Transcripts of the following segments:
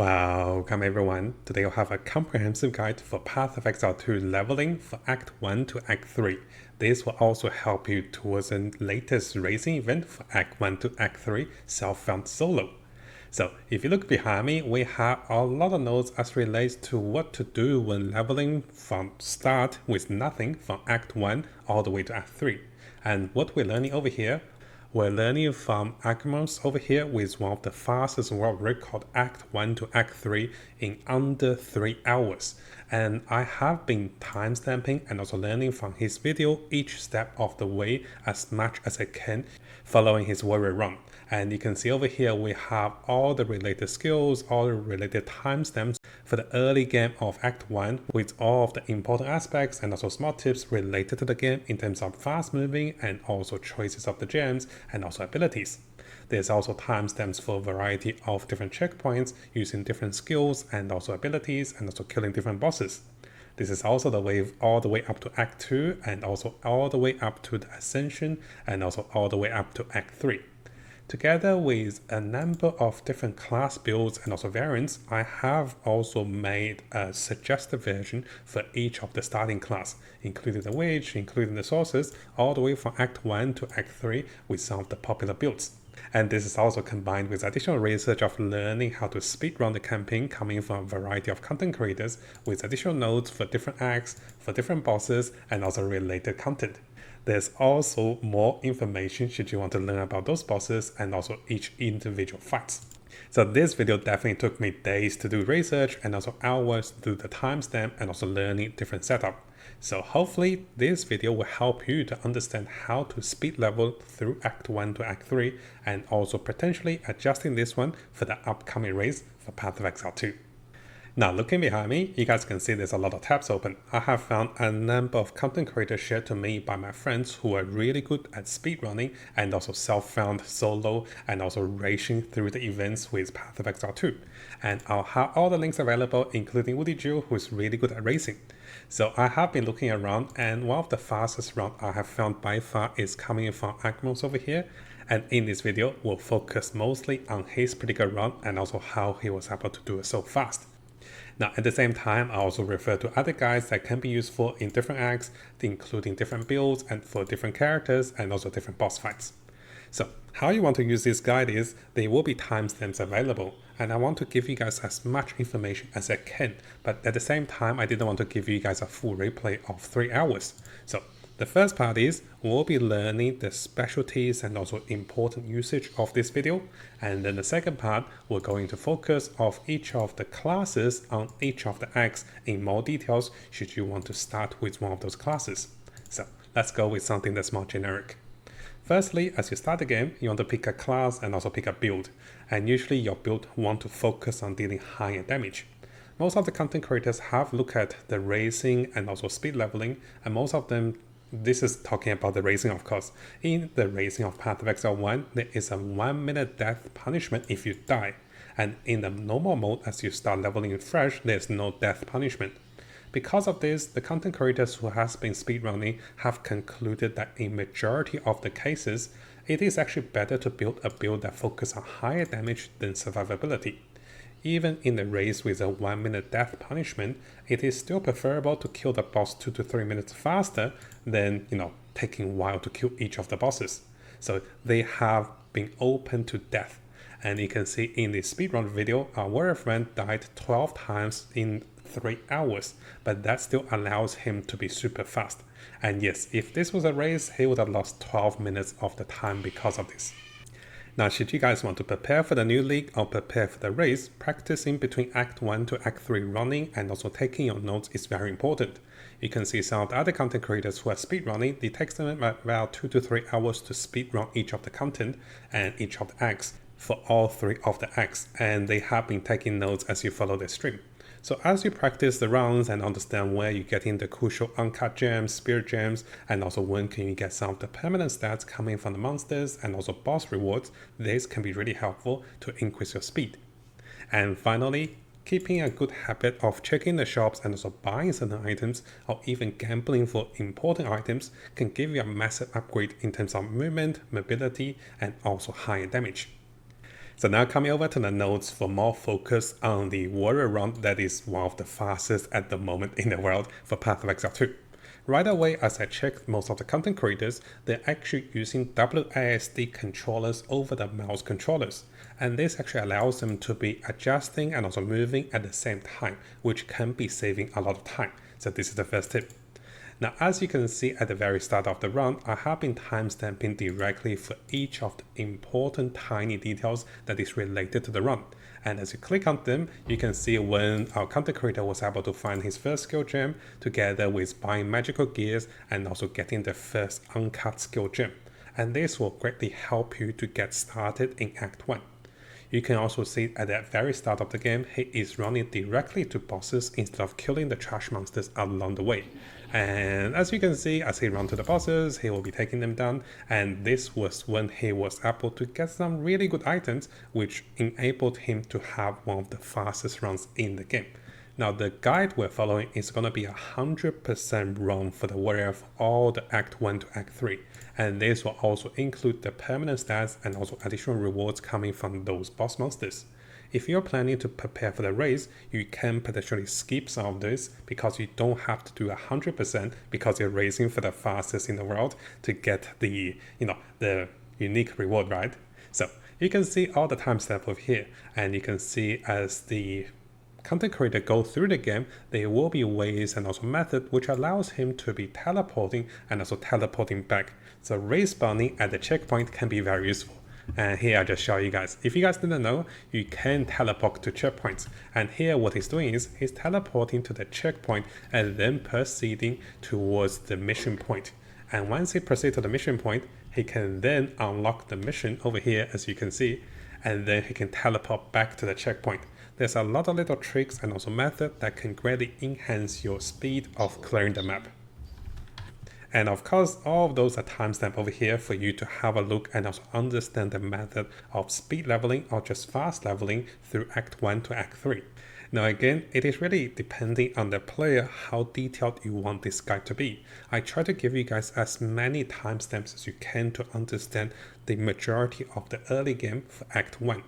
Welcome everyone. Today I'll have a comprehensive guide for Path of Exile 2 leveling for Act 1 to Act 3. This will also help you towards the latest racing event for Act 1 to Act 3 self-found solo. So if you look behind me, we have a lot of notes as relates to what to do when leveling from start with nothing from Act 1 all the way to Act 3. And what we're learning over here, we're learning from Agmos over here with one of the fastest world record Act 1 to Act 3 in under 3 hours. And I have been timestamping and also learning from his video each step of the way as much as I can following his warrior run. And you can see over here we have all the related skills, all the related timestamps for the early game of Act 1 with all of the important aspects and also small tips related to the game in terms of fast moving and also choices of the gems and also abilities. There's also timestamps for a variety of different checkpoints using different skills and also abilities and also killing different bosses. This is also the way all the way up to Act 2 and also all the way up to the Ascension and also all the way up to Act 3. Together with a number of different class builds and also variants, I have also made a suggested version for each of the starting class, including the witch, including the sources, all the way from Act 1 to Act 3 with some of the popular builds. And this is also combined with additional research of learning how to speedrun the campaign coming from a variety of content creators with additional notes for different acts, for different bosses, and also related content. There's also more information should you want to learn about those bosses and also each individual fights. So this video definitely took me days to do research and also hours to do the timestamp and also learning different setup. So hopefully this video will help you to understand how to speed level through Act 1 to Act 3 and also potentially adjusting this one for the upcoming race for Path of Exile 2. Now looking behind me, you guys can see there's a lot of tabs open. I have found a number of content creators shared to me by my friends who are really good at speedrunning and also self-found solo and also racing through the events with Path of Exile 2. And I'll have all the links available, including Woody Jill, who is really good at racing. So I have been looking around, and one of the fastest routes I have found by far is coming from Agmos over here. And in this video, we'll focus mostly on his particular run and also how he was able to do it so fast. Now, at the same time, I also refer to other guides that can be useful in different acts, including different builds and for different characters and also different boss fights. So how you want to use this guide is there will be timestamps available, and I want to give you guys as much information as I can, but at the same time, I didn't want to give you guys a full replay of 3 hours. So the first part is we'll be learning the specialties and also important usage of this video. And then the second part, we're going to focus of each of the classes on each of the acts in more details should you want to start with one of those classes. So let's go with something that's more generic. Firstly, as you start the game, you want to pick a class and also pick a build. And usually your build want to focus on dealing higher damage. Most of the content creators have looked at the racing and also speed leveling, and most of them, this is talking about the racing, of course. In the racing of Path of Exile 1, there is a 1-minute death punishment if you die. And in the normal mode, as you start leveling fresh, there's no death punishment. Because of this, the content creators who has been speedrunning have concluded that in majority of the cases, it is actually better to build a build that focuses on higher damage than survivability. Even in the race with a 1-minute death punishment, it is still preferable to kill the boss 2 to 3 minutes faster than, taking a while to kill each of the bosses. So they have been open to death. And you can see in the speedrun video, our warrior friend died 12 times in 3 hours, but that still allows him to be super fast. And yes, if this was a race, he would have lost 12 minutes of the time because of this. Now, should you guys want to prepare for the new league or prepare for the race, practicing between Act 1 to Act 3 running and also taking your notes is very important. You can see some of the other content creators who are speedrunning, it takes them about 2 to 3 hours to speedrun each of the content and each of the acts for all 3 of the acts, and they have been taking notes as you follow the stream. So as you practice the rounds and understand where you get in the crucial uncut gems, spirit gems, and also when can you get some of the permanent stats coming from the monsters and also boss rewards, this can be really helpful to increase your speed. And finally, keeping a good habit of checking the shops and also buying certain items or even gambling for important items can give you a massive upgrade in terms of movement, mobility, and also higher damage. So now coming over to the notes for more focus on the warrior run that is one of the fastest at the moment in the world for Path of Exile 2. Right away, as I checked, most of the content creators, they're actually using WASD controllers over the mouse controllers. And this actually allows them to be adjusting and also moving at the same time, which can be saving a lot of time. So this is the first tip. Now, as you can see at the very start of the run, I have been timestamping directly for each of the important tiny details that is related to the run. And as you click on them, you can see when our content creator was able to find his first skill gem, together with buying magical gears and also getting the first uncut skill gem. And this will greatly help you to get started in Act 1. You can also see at the very start of the game, he is running directly to bosses instead of killing the trash monsters along the way. And as you can see, as he runs to the bosses, he will be taking them down. And this was when he was able to get some really good items, which enabled him to have one of the fastest runs in the game. Now, the guide we're following is going to be 100% run for the warrior for all the Act 1 to Act 3. And this will also include the permanent stats and also additional rewards coming from those boss monsters. If you're planning to prepare for the race, you can potentially skip some of this because you don't have to do 100% because you're racing for the fastest in the world to get the unique reward, right? So you can see all the timestamp over here, and you can see as the content creator go through the game, there will be ways and also method which allows him to be teleporting and also teleporting back. So respawning at the checkpoint can be very useful. And here I just show you guys. If you guys didn't know, you can teleport to checkpoints. And here what he's doing is he's teleporting to the checkpoint and then proceeding towards the mission point. And once he proceeds to the mission point, he can then unlock the mission over here, as you can see, and then he can teleport back to the checkpoint. There's a lot of little tricks and also methods that can greatly enhance your speed of clearing the map. And of course, all of those are timestamped over here for you to have a look and also understand the method of speed leveling or just fast leveling through Act 1 to Act 3. Now again, it is really depending on the player how detailed you want this guide to be. I try to give you guys as many timestamps as you can to understand the majority of the early game for Act 1.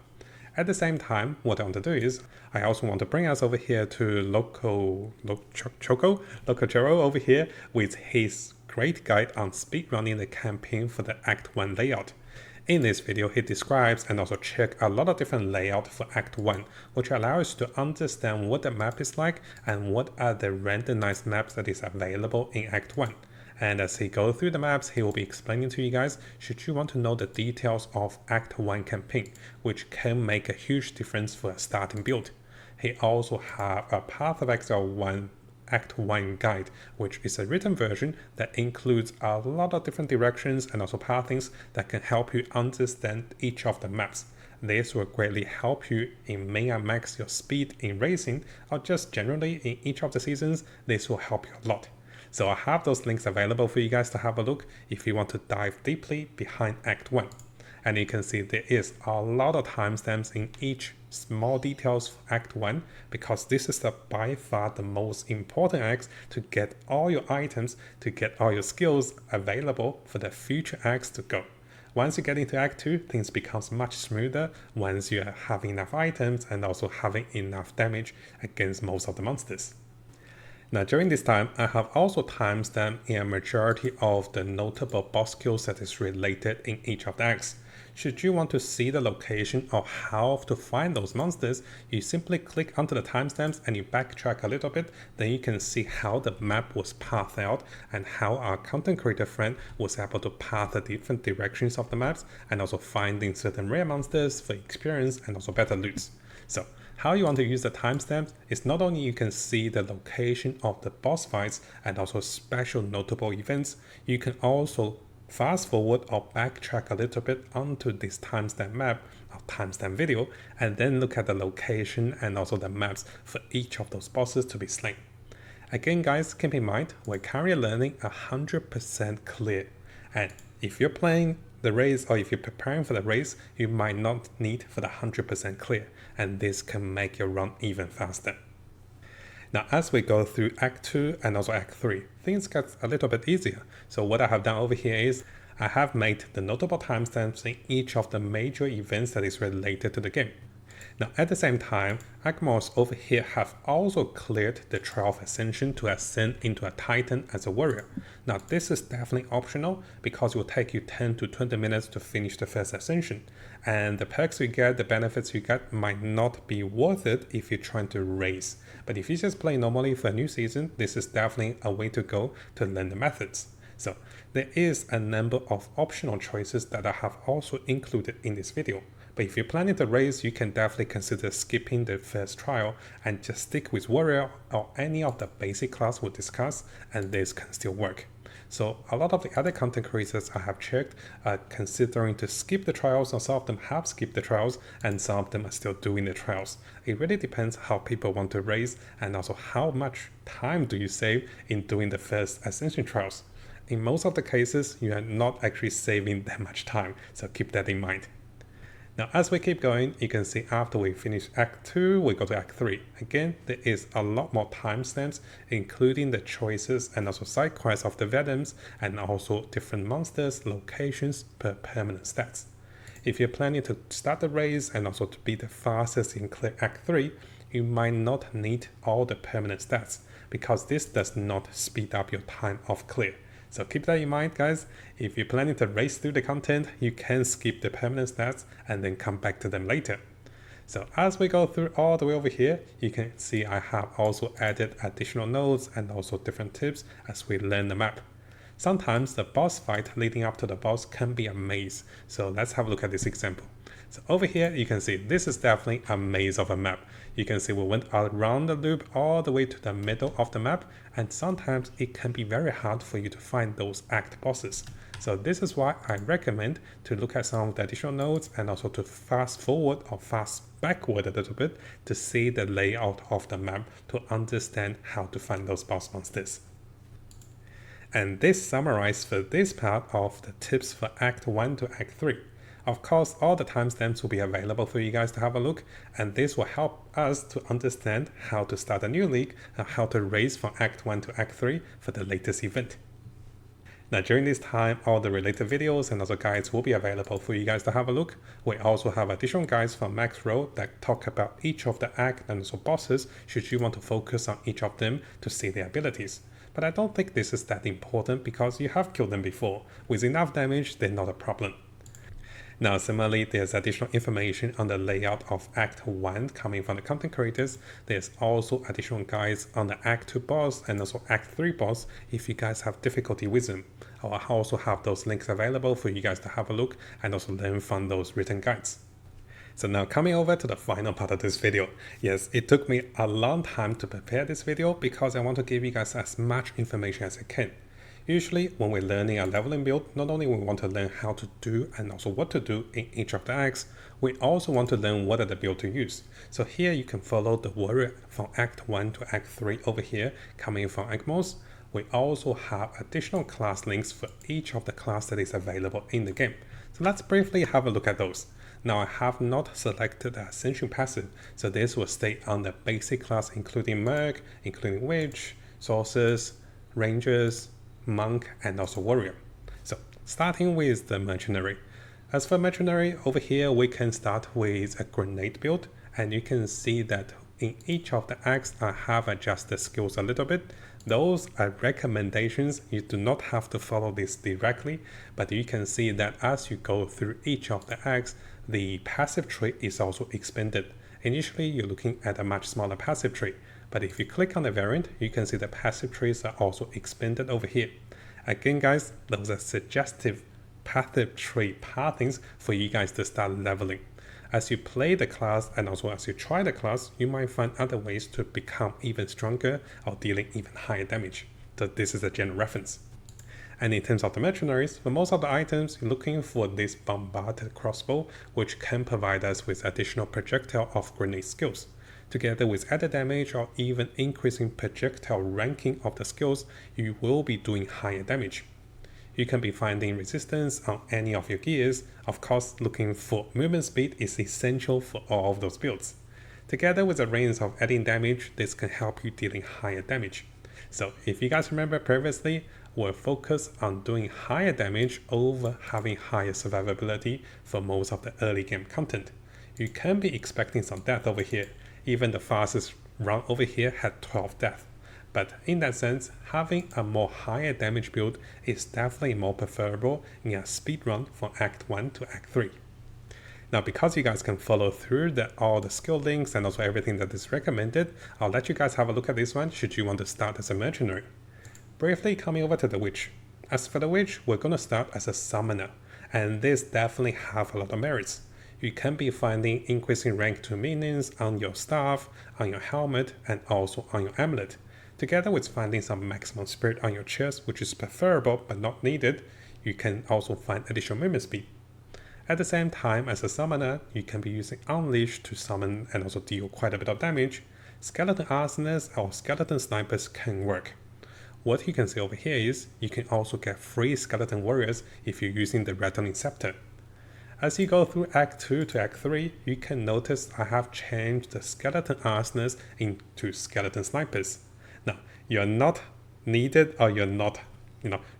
At the same time, what I want to do is, I also want to bring us over here to Loco Choro over here with his great guide on speedrunning the campaign for the Act 1 layout. In this video, he describes and also checks a lot of different layouts for Act 1, which allows us to understand what the map is like and what are the randomized maps that is available in Act 1. And as he goes through the maps, he will be explaining to you guys, should you want to know the details of Act 1 campaign, which can make a huge difference for a starting build. He also has a Path of Exile 1 Act 1 guide, which is a written version that includes a lot of different directions and also pathings that can help you understand each of the maps. This will greatly help you in min and max your speed in racing, or just generally in each of the seasons. This will help you a lot. So I have those links available for you guys to have a look if you want to dive deeply behind Act 1. And you can see there is a lot of timestamps in each small details for Act 1 because this is by far the most important act to get all your items, to get all your skills available for the future acts to go. Once you get into Act 2, things becomes much smoother once you have enough items and also having enough damage against most of the monsters. Now during this time, I have also timestamped in a majority of the notable boss skills that is related in each of the acts. Should you want to see the location of how to find those monsters, you simply click onto the timestamps and you backtrack a little bit, then you can see how the map was pathed out and how our content creator friend was able to path the different directions of the maps and also finding certain rare monsters for experience and also better loots. So how you want to use the timestamps is not only you can see the location of the boss fights and also special notable events, you can also fast forward or backtrack a little bit onto this timestamp map or timestamp video and then look at the location and also the maps for each of those bosses to be slain. Again guys, keep in mind, we're currently learning 100% clear, and if you're playing the race or if you're preparing for the race, you might not need for the 100% clear, and this can make your run even faster. Now as we go through Act 2 and also Act 3, things get a little bit easier. So what I have done over here is I have made the notable timestamps in each of the major events that is related to the game. Now at the same time, Agmos over here have also cleared the Trail of Ascension to ascend into a Titan as a warrior. Now this is definitely optional because it will take you 10 to 20 minutes to finish the first ascension. And the perks you get, the benefits you get might not be worth it if you're trying to race. But if you just play normally for a new season, this is definitely a way to go to learn the methods. So there is a number of optional choices that I have also included in this video. But if you're planning to race, you can definitely consider skipping the first trial and just stick with warrior or any of the basic class we'll discuss, and this can still work. So a lot of the other content creators I have checked are considering to skip the trials, or some of them have skipped the trials and some of them are still doing the trials. It really depends how people want to race and also how much time do you save in doing the first ascension trials. In most of the cases, you are not actually saving that much time, so keep that in mind. Now, as we keep going, you can see after we finish Act 2, we go to Act 3. Again, there is a lot more timestamps, including the choices and also side quests of the Vetems, and also different monsters, locations per permanent stats. If you're planning to start the race and also to be the fastest in clear Act 3, you might not need all the permanent stats, because this does not speed up your time of clear. So keep that in mind, guys. If you're planning to race through the content, you can skip the permanent stats and then come back to them later. So as we go through all the way over here, you can see I have also added additional nodes and also different tips as we learn the map. Sometimes the boss fight leading up to the boss can be a maze. So let's have a look at this example. So over here, you can see this is definitely a maze of a map. You can see we went around the loop all the way to the middle of the map, and sometimes it can be very hard for you to find those act bosses. So this is why I recommend to look at some of the additional nodes and also to fast forward or fast backward a little bit to see the layout of the map to understand how to find those boss monsters. And this summarizes for this part of the tips for Act 1 to Act 3. Of course, all the timestamps will be available for you guys to have a look, and this will help us to understand how to start a new league and how to race from Act 1 to Act 3 for the latest event. Now during this time, all the related videos and also guides will be available for you guys to have a look. We also have additional guides from Max Road that talk about each of the act and also bosses should you want to focus on each of them to see their abilities. But I don't think this is that important because you have killed them before. With enough damage, they're not a problem. Now similarly, there's additional information on the layout of Act 1 coming from the content creators. There's also additional guides on the Act 2 boss and also Act 3 boss if you guys have difficulty with them. I'll also have those links available for you guys to have a look and also learn from those written guides. So now coming over to the final part of this video. Yes, it took me a long time to prepare this video because I want to give you guys as much information as I can. Usually when we're learning a leveling build, not only we want to learn how to do and also what to do in each of the acts, we also want to learn what are the build to use. So here you can follow the warrior from Act 1 to Act 3 over here coming from Agmos. We also have additional class links for each of the class that is available in the game. So let's briefly have a look at those. Now I have not selected the Ascension passive, so this will stay on the basic class including Merc, including Witch, Sorcerers, Rangers, Monk and also Warrior. So starting with the Mercenary. As for Mercenary, over here we can start with a grenade build, and you can see that in each of the acts I have adjusted skills a little bit. Those are recommendations. You do not have to follow this directly, but you can see that as you go through each of the acts, the passive tree is also expanded. Initially you're looking at a much smaller passive tree, but if you click on the variant, you can see the passive trees are also expanded over here. Again guys, those are suggestive passive tree pathings for you guys to start leveling. As you play the class and also as you try the class, you might find other ways to become even stronger or dealing even higher damage. So this is a general reference. And in terms of the mercenaries, for most of the items, you're looking for this bombarded crossbow, which can provide us with additional projectile of grenade skills. Together with added damage or even increasing projectile ranking of the skills, you will be doing higher damage. You can be finding resistance on any of your gears. Of course, looking for movement speed is essential for all of those builds. Together with a range of adding damage, this can help you dealing higher damage. So if you guys remember previously, will focus on doing higher damage over having higher survivability for most of the early game content. You can be expecting some death over here. Even the fastest run over here had 12 deaths. But in that sense, having a more higher damage build is definitely more preferable in a speed run from Act 1 to Act 3. Now, because you guys can follow through all the skill links and also everything that is recommended, I'll let you guys have a look at this one should you want to start as a mercenary. Briefly coming over to the witch. As for the witch, we're going to start as a summoner, and this definitely have a lot of merits. You can be finding increasing rank to minions on your staff, on your helmet, and also on your amulet. Together with finding some maximum spirit on your chest, which is preferable but not needed, you can also find additional movement speed. At the same time, as a summoner, you can be using Unleash to summon and also deal quite a bit of damage. Skeleton arsonists or skeleton snipers can work. What you can see over here is you can also get free skeleton warriors if you're using the rattling scepter. As you go through Act 2 to Act 3, you can notice I have changed the skeleton arsonists into skeleton snipers. Now, you're not needed or you're not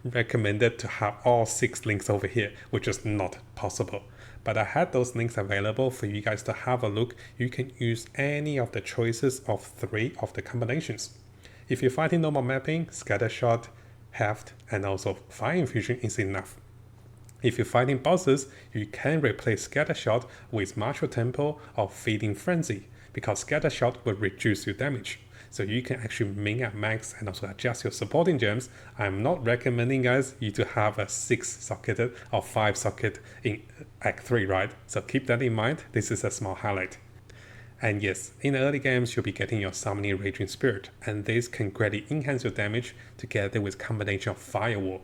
recommended to have all 6 links over here, which is not possible. But I had those links available for you guys to have a look. You can use any of the choices of 3 of the combinations. If you're fighting normal mapping, Scattershot, Heft, and also Fire Infusion is enough. If you're fighting bosses, you can replace Scattershot with Martial Tempo or Feeding Frenzy, because Scattershot will reduce your damage. So you can actually min at max and also adjust your supporting gems. I'm not recommending guys you to have a 6 socketed or 5 socket in Act 3, right? So keep that in mind. This is a small highlight. And yes, in the early games, you'll be getting your Summoning Raging Spirit, and this can greatly enhance your damage together with combination of Firewall.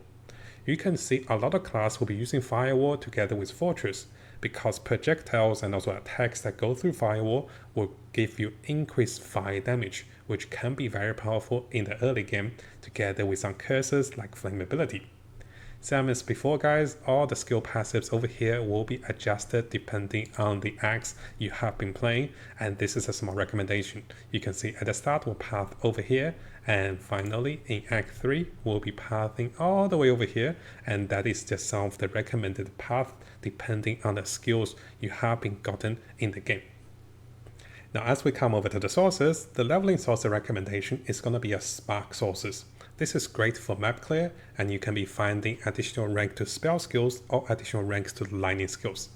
You can see a lot of class will be using Firewall together with Fortress, because projectiles and also attacks that go through Firewall will give you increased fire damage, which can be very powerful in the early game, together with some curses like Flammability. Same as before guys, all the skill passives over here will be adjusted depending on the acts you have been playing, and this is a small recommendation. You can see at the start we'll path over here, and finally in Act 3 we'll be pathing all the way over here, and that is just some of the recommended path depending on the skills you have been gotten in the game. Now as we come over to the sources, the leveling source recommendation is going to be a Spark sources. This is great for map clear, and you can be finding additional rank to spell skills or additional ranks to lightning skills.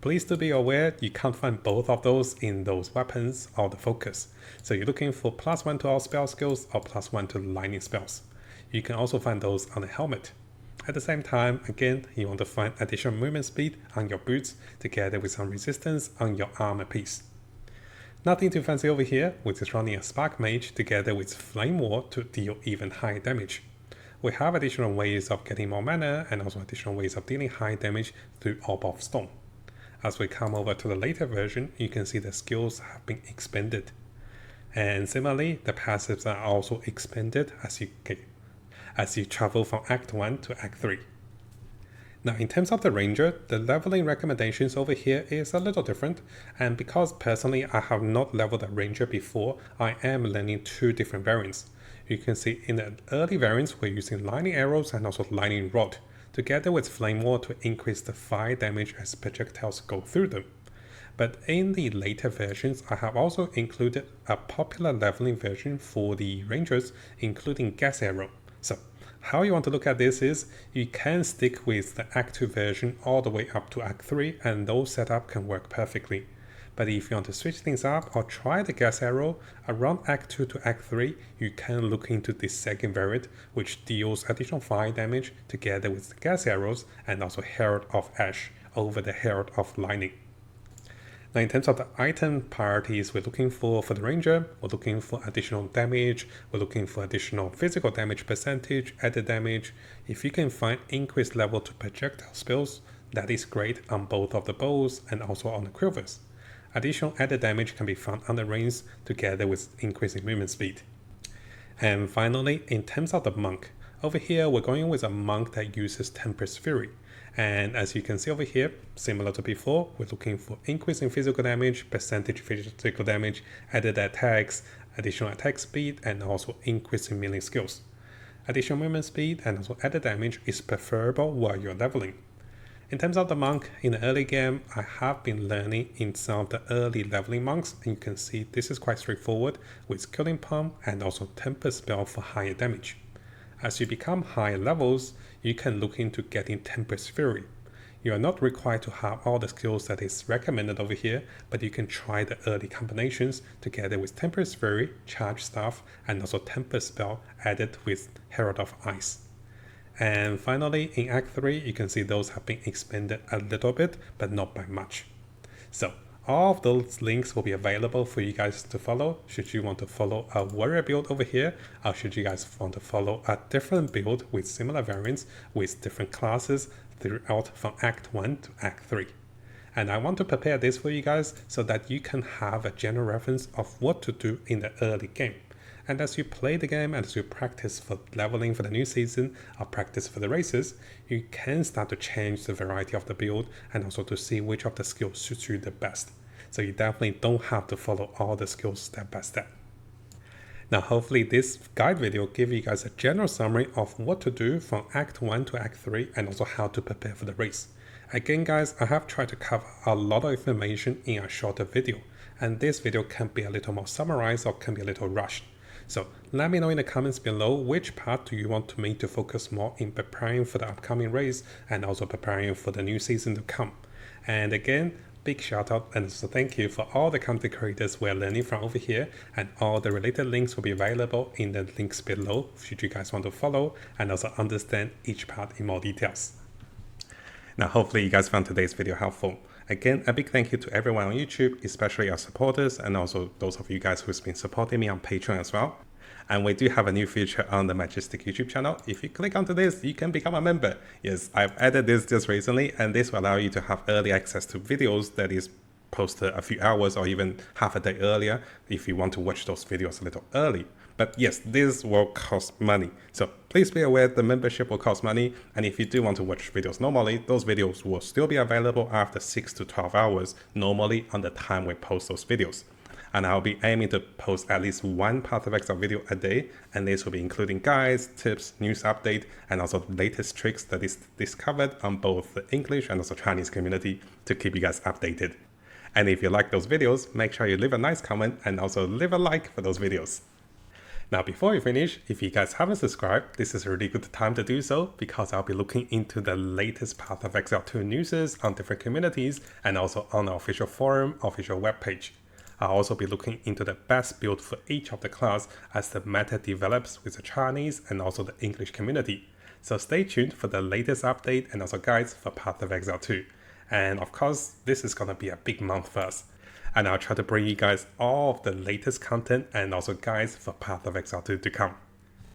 Please do be aware you can't find both of those in those weapons or the focus. So you're looking for +1 to all spell skills or +1 to lightning spells. You can also find those on the helmet. At the same time, again, you want to find additional movement speed on your boots together with some resistance on your armor piece. Nothing too fancy over here, we're just running a Spark Mage together with Flame War to deal even higher damage. We have additional ways of getting more mana and also additional ways of dealing high damage through Orb of Storm. As we come over to the later version, you can see the skills have been expanded. And similarly, the passives are also expanded as you travel from Act 1 to Act 3. Now in terms of the Ranger, the leveling recommendations over here is a little different, and because personally I have not leveled a Ranger before, I am learning 2 different variants. You can see in the early variants we're using Lightning Arrows and also Lightning Rod, together with Flame War to increase the fire damage as projectiles go through them. But in the later versions, I have also included a popular leveling version for the Rangers, including Gas Arrow. So how you want to look at this is, you can stick with the Act 2 version all the way up to Act 3, and those setup can work perfectly. But if you want to switch things up or try the Gas Arrow, around Act 2 to Act 3, you can look into the second variant, which deals additional fire damage together with the Gas Arrows and also Herald of Ash over the Herald of Lightning. Now in terms of the item priorities we're looking for the Ranger, we're looking for additional damage, we're looking for additional physical damage percentage, added damage. If you can find increased level to projectile spells, that is great on both of the bows and also on the quivers. Additional added damage can be found on the reins together with increasing movement speed. And finally, in terms of the Monk, over here we're going with a Monk that uses Tempest Fury. And as you can see over here, similar to before, we're looking for increasing physical damage, percentage physical damage, added attacks, additional attack speed, and also increasing melee skills. Additional movement speed and also added damage is preferable while you're leveling. In terms of the monk, in the early game, I have been learning in some of the early leveling monks, and you can see this is quite straightforward with Killing Pump and also Temper Spell for higher damage. As you become higher levels, you can look into getting Tempest Fury. You are not required to have all the skills that is recommended over here, but you can try the early combinations together with Tempest Fury, Charge Staff, and also Tempest Spell added with Herald of Ice. And finally, in Act 3, you can see those have been expanded a little bit, but not by much. So all of those links will be available for you guys to follow should you want to follow a warrior build over here, or should you guys want to follow a different build with similar variants with different classes throughout from Act 1 to Act 3. And I want to prepare this for you guys so that you can have a general reference of what to do in the early game. And as you play the game and as you practice for leveling for the new season or practice for the races, you can start to change the variety of the build and also to see which of the skills suits you the best. So you definitely don't have to follow all the skills step by step. Now hopefully this guide video gives you guys a general summary of what to do from Act 1 to Act 3 and also how to prepare for the race. Again guys, I have tried to cover a lot of information in a shorter video, and this video can be a little more summarized or can be a little rushed. So let me know in the comments below which part do you want me to focus more in preparing for the upcoming race and also preparing for the new season to come. And again, big shout out and also thank you for all the content creators we're learning from over here, and all the related links will be available in the links below should you guys want to follow and also understand each part in more details. Now hopefully you guys found today's video helpful. Again, a big thank you to everyone on YouTube, especially our supporters and also those of you guys who's been supporting me on Patreon as well. And we do have a new feature on the Majestic YouTube channel. If you click onto this, you can become a member. Yes, I've added this just recently, and this will allow you to have early access to videos that is posted a few hours or even half a day earlier if you want to watch those videos a little early. But yes, this will cost money. So please be aware the membership will cost money. And if you do want to watch videos normally, those videos will still be available after 6 to 12 hours, normally on the time we post those videos. And I'll be aiming to post at least one Path of Exile video a day, and this will be including guides, tips, news update, and also the latest tricks that is discovered on both the English and also Chinese community to keep you guys updated. And if you like those videos, make sure you leave a nice comment and also leave a like for those videos. Now before we finish, if you guys haven't subscribed, this is a really good time to do so, because I'll be looking into the latest Path of Exile 2 news on different communities and also on our official forum, official webpage. I'll also be looking into the best build for each of the class as the meta develops with the Chinese and also the English community. So stay tuned for the latest update and also guides for Path of Exile 2. And of course, this is gonna be a big month for us. And I'll try to bring you guys all of the latest content and also guides for Path of Exile 2 to come.